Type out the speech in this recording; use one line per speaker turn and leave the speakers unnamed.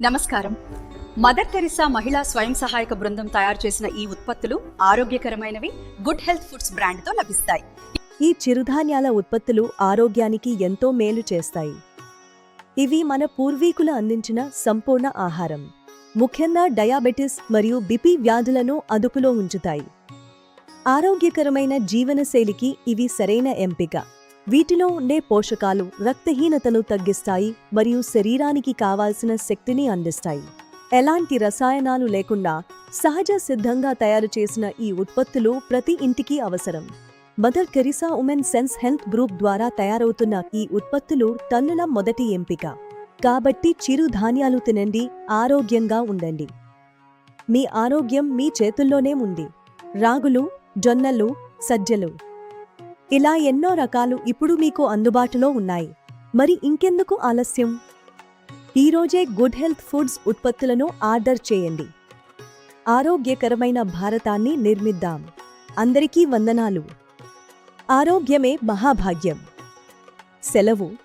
నమస్కారం. Mother Teresa మహిళా స్వయం సహాయక బృందం తయారు చేసిన ఈ ఉత్పత్తులు ఆరోగ్యకరమైనవి, గుడ్ హెల్త్ ఫుడ్స్ బ్రాండ్తో లభిస్తాయి.
ఈ చిరుధాన్యాల ఉత్పత్తులు ఆరోగ్యానికి ఎంతో మేలు చేస్తాయి. ఇవి మన పూర్వీకులు అందించిన సంపూర్ణ ఆహారం. ముఖ్యంగా డయాబెటిస్ మరియు బిపి వ్యాధులను అదుపులో ఉంచుతాయి. ఆరోగ్యకరమైన జీవనశైలికి ఇవి సరైన ఎంపిక. వీటిలో ఉండే పోషకాలు రక్తహీనతను తగ్గిస్తాయి మరియు శరీరానికి కావాల్సిన శక్తిని అందిస్తాయి. ఎలాంటి రసాయనాలు లేకుండా సహజ సిద్ధంగా తయారు చేసిన ఈ ఉత్పత్తులు ప్రతి ఇంటికి అవసరం. Mother Teresa women sense health group ద్వారా తయారవుతున్న ఈ ఉత్పత్తులు తన్నుల మొదటి ఎంపిక. కాబట్టి చిరుధాన్యాలు తినండి, ఆరోగ్యంగా ఉండండి. మీ ఆరోగ్యం మీ చేతుల్లోనే ఉంది. రాగులు, జొన్నలు, సజ్జలు ఇలా ఎన్నో రకాలు ఇప్పుడు మీకు అందుబాటులో ఉన్నాయి. మరి ఇంకెందుకు ఆలస్యం? ఈరోజే గుడ్ హెల్త్ ఫుడ్స్ ఉత్పత్తులను ఆర్డర్ చేయండి. ఆరోగ్యకరమైన భారతాన్ని నిర్మిద్దాం. అందరికీ వందనాలు. ఆరోగ్యమే మహాభాగ్యం. సెలవు.